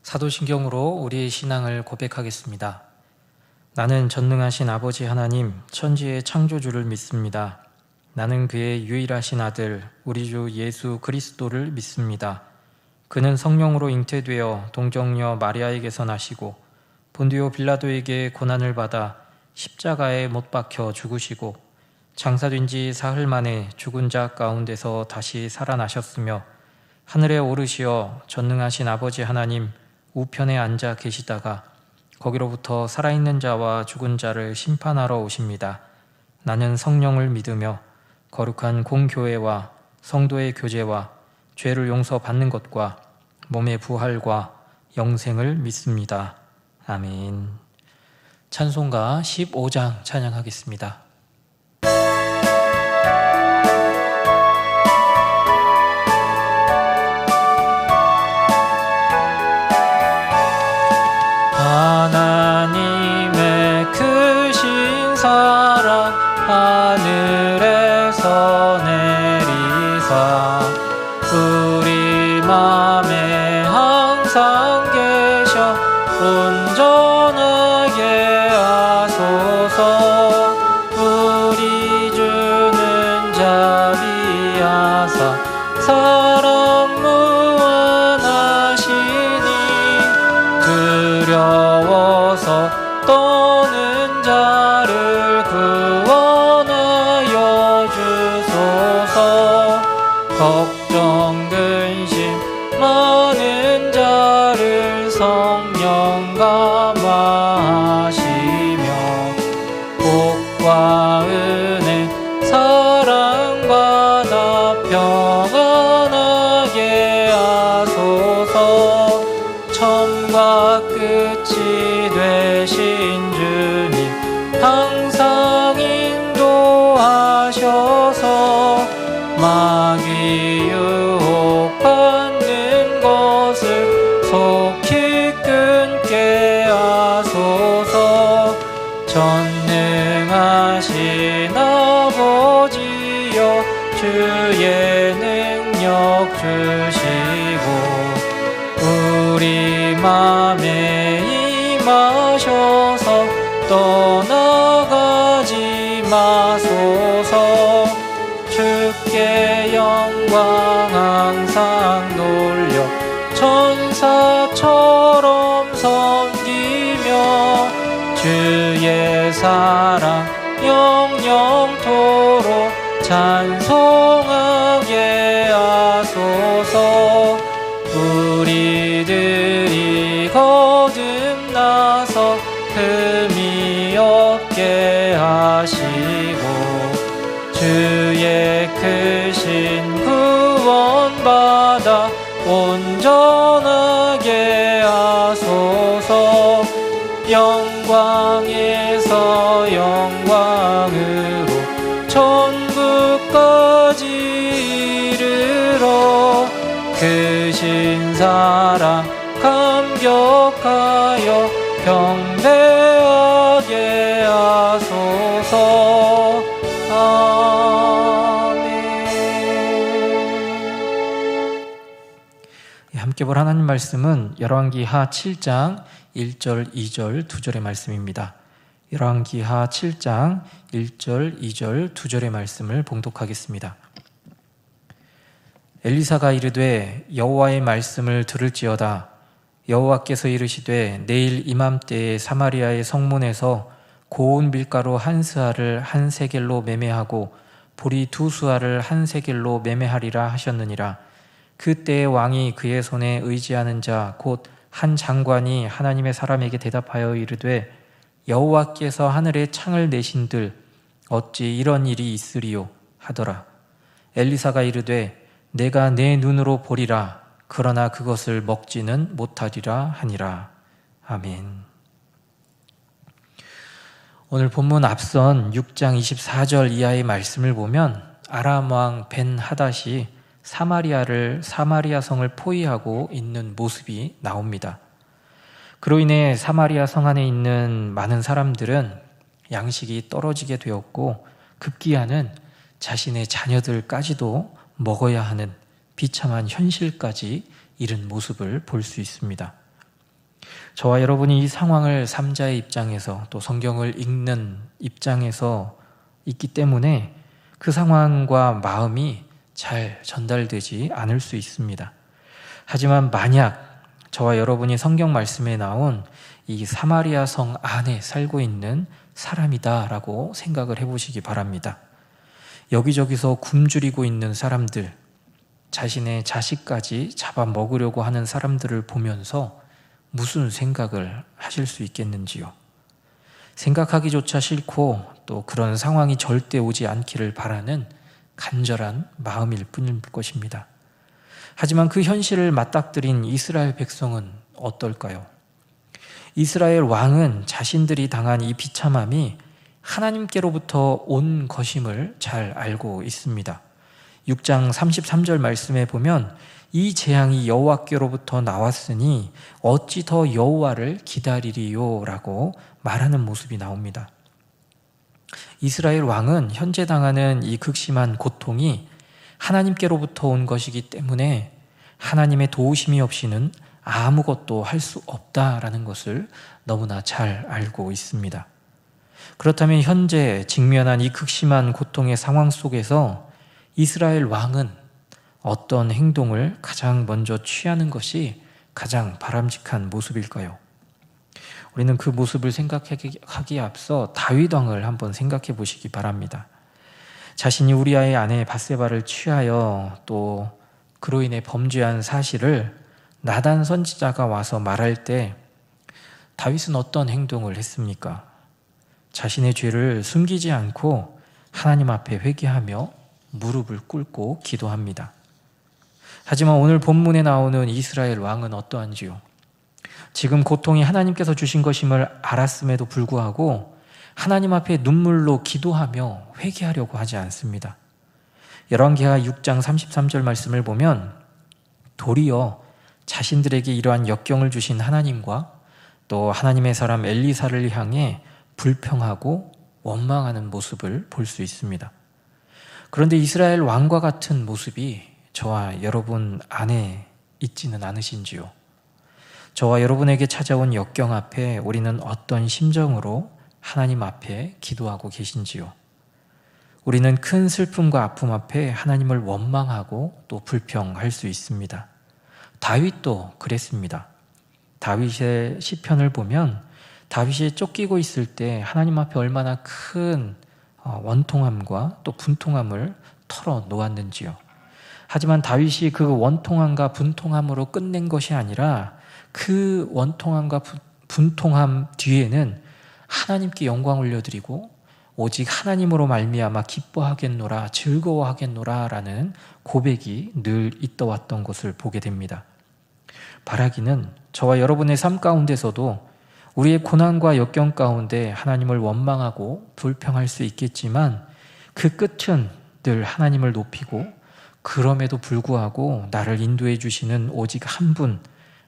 사도신경으로 우리의 신앙을 고백하겠습니다. 나는 전능하신 아버지 하나님, 천지의 창조주를 믿습니다. 나는 그의 유일하신 아들, 우리 주 예수 그리스도를 믿습니다. 그는 성령으로 잉태되어 동정녀 마리아에게서 나시고 본디오 빌라도에게 고난을 받아 십자가에 못 박혀 죽으시고 장사된 지 사흘 만에 죽은 자 가운데서 다시 살아나셨으며 하늘에 오르시어 전능하신 아버지 하나님 우편에 앉아 계시다가 거기로부터 살아있는 자와 죽은 자를 심판하러 오십니다. 나는 성령을 믿으며 거룩한 공교회와 성도의 교제와 죄를 용서받는 것과 몸의 부활과 영생을 믿습니다. 아멘. 찬송가 15장 찬양하겠습니다. 하나님의 크신 사랑 하늘에서 내리사 우리 맘에 항상 계셔 온전하게 하소서. 우리 주는 자비하사 사랑 무한하시니 두려워서 떠는 자를 구원하여 주소서. 걱정 근심 많은 자를 성령 감화하시며 복과 은혜 사랑받아 평안하게 하소서. 처음과 끝이 되신 주님 항상 인도하셔서 마귀 유혹받는 것을 속히 끊게 하소서. 전능하신 아버지여 주의 능력 주시고 우리 맘에 임하셔서 떠나가지 마소서. 주께 영광 항상 돌려 천사처럼 섬기며 주의 사랑 영영토록 찬송하게 하소서. 우리들이 거듭나서 흠이 없게 하시고 주의 크신 구원받아 온전하게 하소서. 영광에서 영광으로 천국까지 이르러 크신 사랑 감격하여 경배하게 하소서. 아멘. 함께 볼 하나님 말씀은 열왕기하 7장 1절 2절 2절의 말씀입니다. 열왕기하 7장 1절 2절 2절의 말씀을 봉독하겠습니다. 엘리사가 이르되 여호와의 말씀을 들을지어다. 여호와께서 이르시되 내일 이맘때에 사마리아의 성문에서 고운 밀가루 한 스아를 한 세겔로 매매하고 보리 두 수아를 한 세겔로 매매하리라 하셨느니라. 그때의 왕이 그의 손에 의지하는 자 곧 한 장관이 하나님의 사람에게 대답하여 이르되 여호와께서 하늘에 창을 내신들 어찌 이런 일이 있으리요 하더라. 엘리사가 이르되 내가 내 눈으로 보리라. 그러나 그것을 먹지는 못하리라 하니라. 아멘. 오늘 본문 앞선 6장 24절 이하의 말씀을 보면 아람 왕 벤 하닷이 사마리아 성을 포위하고 있는 모습이 나옵니다. 그로 인해 사마리아 성 안에 있는 많은 사람들은 양식이 떨어지게 되었고 급기야는 자신의 자녀들까지도 먹어야 하는 비참한 현실까지 이른 모습을 볼 수 있습니다. 저와 여러분이 이 상황을 삼자의 입장에서 또 성경을 읽는 입장에서 있기 때문에 그 상황과 마음이 잘 전달되지 않을 수 있습니다. 하지만 만약 저와 여러분이 성경 말씀에 나온 이 사마리아 성 안에 살고 있는 사람이다라고 생각을 해보시기 바랍니다. 여기저기서 굶주리고 있는 사람들, 자신의 자식까지 잡아먹으려고 하는 사람들을 보면서 무슨 생각을 하실 수 있겠는지요? 생각하기조차 싫고 또 그런 상황이 절대 오지 않기를 바라는 간절한 마음일 뿐일 것입니다. 하지만 그 현실을 맞닥뜨린 이스라엘 백성은 어떨까요? 이스라엘 왕은 자신들이 당한 이 비참함이 하나님께로부터 온 것임을 잘 알고 있습니다. 6장 33절 말씀에 보면 이 재앙이 여호와께로부터 나왔으니 어찌 더 여호와를 기다리리요 라고 말하는 모습이 나옵니다. 이스라엘 왕은 현재 당하는 이 극심한 고통이 하나님께로부터 온 것이기 때문에 하나님의 도우심이 없이는 아무것도 할 수 없다라는 것을 너무나 잘 알고 있습니다. 그렇다면 현재 직면한 이 극심한 고통의 상황 속에서 이스라엘 왕은 어떤 행동을 가장 먼저 취하는 것이 가장 바람직한 모습일까요? 우리는 그 모습을 생각하기에 앞서 다윗 왕을 한번 생각해 보시기 바랍니다. 자신이 우리아의 아내 밧세바를 취하여 또 그로 인해 범죄한 사실을 나단 선지자가 와서 말할 때 다윗은 어떤 행동을 했습니까? 자신의 죄를 숨기지 않고 하나님 앞에 회개하며 무릎을 꿇고 기도합니다. 하지만 오늘 본문에 나오는 이스라엘 왕은 어떠한지요? 지금 고통이 하나님께서 주신 것임을 알았음에도 불구하고 하나님 앞에 눈물로 기도하며 회개하려고 하지 않습니다. 열왕기하 6장 33절 말씀을 보면 도리어 자신들에게 이러한 역경을 주신 하나님과 또 하나님의 사람 엘리사를 향해 불평하고 원망하는 모습을 볼 수 있습니다. 그런데 이스라엘 왕과 같은 모습이 저와 여러분 안에 있지는 않으신지요? 저와 여러분에게 찾아온 역경 앞에 우리는 어떤 심정으로 하나님 앞에 기도하고 계신지요? 우리는 큰 슬픔과 아픔 앞에 하나님을 원망하고 또 불평할 수 있습니다. 다윗도 그랬습니다. 다윗의 시편을 보면 다윗이 쫓기고 있을 때 하나님 앞에 얼마나 큰 원통함과 또 분통함을 털어놓았는지요. 하지만 다윗이 그 원통함과 분통함으로 끝낸 것이 아니라 그 원통함과 분통함 뒤에는 하나님께 영광 올려드리고 오직 하나님으로 말미암아 기뻐하겠노라 즐거워하겠노라 라는 고백이 늘 있어왔던 것을 보게 됩니다. 바라기는 저와 여러분의 삶 가운데서도 우리의 고난과 역경 가운데 하나님을 원망하고 불평할 수 있겠지만 그 끝은 늘 하나님을 높이고 그럼에도 불구하고 나를 인도해 주시는 오직 한 분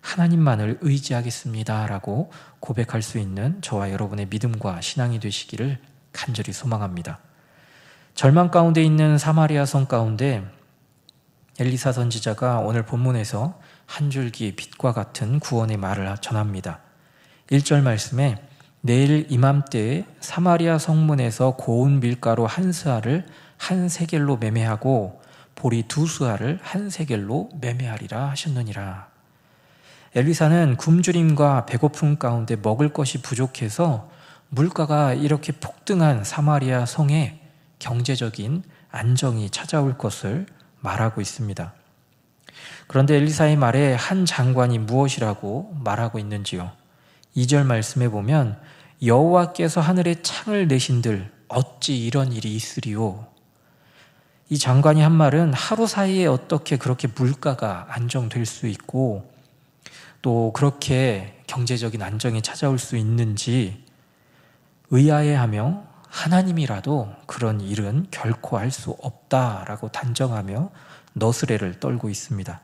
하나님만을 의지하겠습니다 라고 고백할 수 있는 저와 여러분의 믿음과 신앙이 되시기를 간절히 소망합니다. 절망 가운데 있는 사마리아 성 가운데 엘리사 선지자가 오늘 본문에서 한 줄기 빛과 같은 구원의 말을 전합니다. 1절 말씀에 내일 이맘때에 사마리아 성문에서 고운 밀가루 한 스아를 한 세겔로 매매하고 보리 두 스아를 한 세겔로 매매하리라 하셨느니라. 엘리사는 굶주림과 배고픔 가운데 먹을 것이 부족해서 물가가 이렇게 폭등한 사마리아 성에 경제적인 안정이 찾아올 것을 말하고 있습니다. 그런데 엘리사의 말에 한 장관이 무엇이라고 말하고 있는지요? 2절 말씀에 보면 여호와께서 하늘에 창을 내신들 어찌 이런 일이 있으리요? 이 장관이 한 말은 하루 사이에 어떻게 그렇게 물가가 안정될 수 있고 또 그렇게 경제적인 안정이 찾아올 수 있는지 의아해하며 하나님이라도 그런 일은 결코 할 수 없다라고 단정하며 너스레를 떨고 있습니다.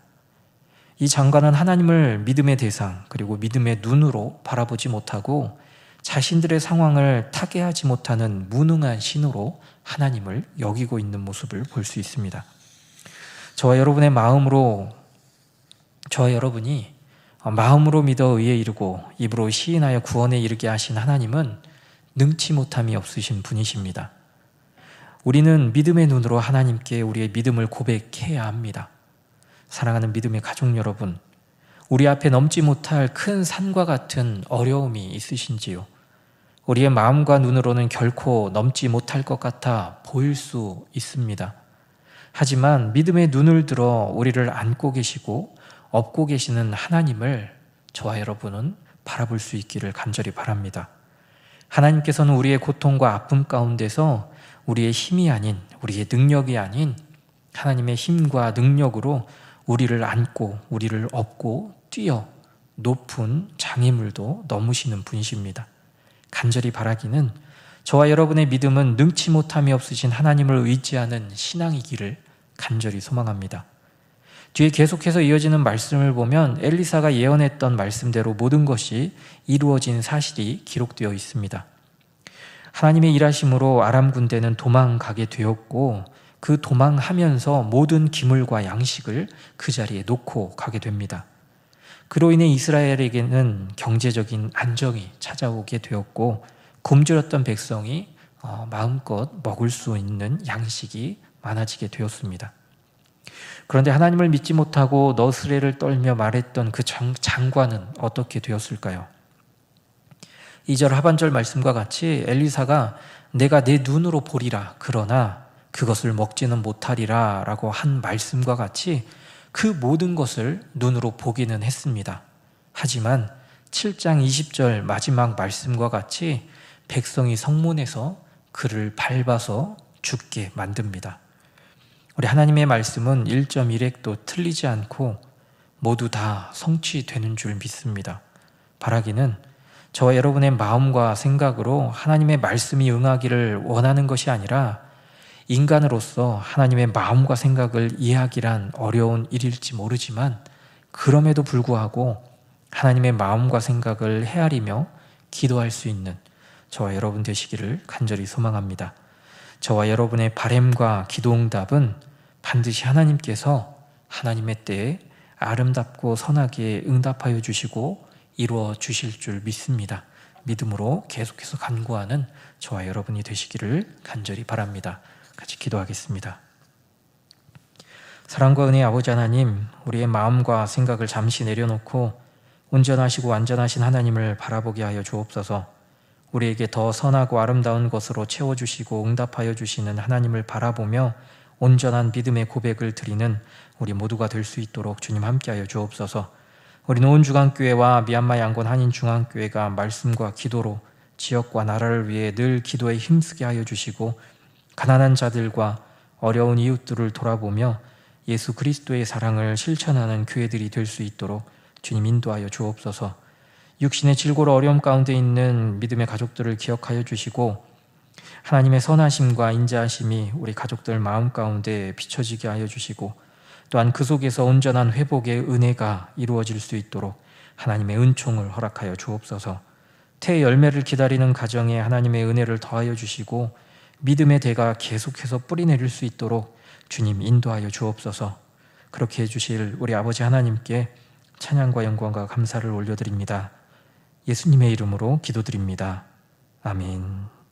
이 장관은 하나님을 믿음의 대상 그리고 믿음의 눈으로 바라보지 못하고 자신들의 상황을 타개하지 못하는 무능한 신으로 하나님을 여기고 있는 모습을 볼 수 있습니다. 저와 여러분의 마음으로 저와 여러분이 마음으로 믿어 의에 이르고 입으로 시인하여 구원에 이르게 하신 하나님은 능치 못함이 없으신 분이십니다. 우리는 믿음의 눈으로 하나님께 우리의 믿음을 고백해야 합니다. 사랑하는 믿음의 가족 여러분, 우리 앞에 넘지 못할 큰 산과 같은 어려움이 있으신지요? 우리의 마음과 눈으로는 결코 넘지 못할 것 같아 보일 수 있습니다. 하지만 믿음의 눈을 들어 우리를 안고 계시고 업고 계시는 하나님을 저와 여러분은 바라볼 수 있기를 간절히 바랍니다. 하나님께서는 우리의 고통과 아픔 가운데서 우리의 힘이 아닌, 우리의 능력이 아닌 하나님의 힘과 능력으로 우리를 안고 우리를 업고 뛰어 높은 장애물도 넘으시는 분이십니다. 간절히 바라기는 저와 여러분의 믿음은 능치 못함이 없으신 하나님을 의지하는 신앙이기를 간절히 소망합니다. 뒤에 계속해서 이어지는 말씀을 보면 엘리사가 예언했던 말씀대로 모든 것이 이루어진 사실이 기록되어 있습니다. 하나님의 일하심으로 아람 군대는 도망가게 되었고 그 도망하면서 모든 기물과 양식을 그 자리에 놓고 가게 됩니다. 그로 인해 이스라엘에게는 경제적인 안정이 찾아오게 되었고 굶주렸던 백성이 마음껏 먹을 수 있는 양식이 많아지게 되었습니다. 그런데 하나님을 믿지 못하고 너스레를 떨며 말했던 그 장관은 어떻게 되었을까요? 2절 하반절 말씀과 같이 엘리사가 내가 내 눈으로 보리라 그러나 그것을 먹지는 못하리라 라고 한 말씀과 같이 그 모든 것을 눈으로 보기는 했습니다. 하지만 7장 20절 마지막 말씀과 같이 백성이 성문에서 그를 밟아서 죽게 만듭니다. 우리 하나님의 말씀은 1.1획도 틀리지 않고 모두 다 성취되는 줄 믿습니다. 바라기는 저와 여러분의 마음과 생각으로 하나님의 말씀이 응하기를 원하는 것이 아니라 인간으로서 하나님의 마음과 생각을 이해하기란 어려운 일일지 모르지만 그럼에도 불구하고 하나님의 마음과 생각을 헤아리며 기도할 수 있는 저와 여러분 되시기를 간절히 소망합니다. 저와 여러분의 바램과 기도응답은 반드시 하나님께서 하나님의 때에 아름답고 선하게 응답하여 주시고 이루어 주실 줄 믿습니다. 믿음으로 계속해서 간구하는 저와 여러분이 되시기를 간절히 바랍니다. 같이 기도하겠습니다. 사랑과 은혜의 아버지 하나님, 우리의 마음과 생각을 잠시 내려놓고 온전하시고 완전하신 하나님을 바라보게 하여 주옵소서. 우리에게 더 선하고 아름다운 것으로 채워주시고 응답하여 주시는 하나님을 바라보며 온전한 믿음의 고백을 드리는 우리 모두가 될 수 있도록 주님 함께하여 주옵소서. 우리 노은중앙교회와 미얀마 양곤 한인중앙교회가 말씀과 기도로 지역과 나라를 위해 늘 기도에 힘쓰게 하여 주시고 가난한 자들과 어려운 이웃들을 돌아보며 예수 그리스도의 사랑을 실천하는 교회들이 될 수 있도록 주님 인도하여 주옵소서. 육신의 질고로 어려움 가운데 있는 믿음의 가족들을 기억하여 주시고 하나님의 선하심과 인자하심이 우리 가족들 마음 가운데 비춰지게 하여 주시고 또한 그 속에서 온전한 회복의 은혜가 이루어질 수 있도록 하나님의 은총을 허락하여 주옵소서. 태의 열매를 기다리는 가정에 하나님의 은혜를 더하여 주시고 믿음의 대가 계속해서 뿌리내릴 수 있도록 주님 인도하여 주옵소서. 그렇게 해주실 우리 아버지 하나님께 찬양과 영광과 감사를 올려드립니다. 예수님의 이름으로 기도드립니다. 아멘.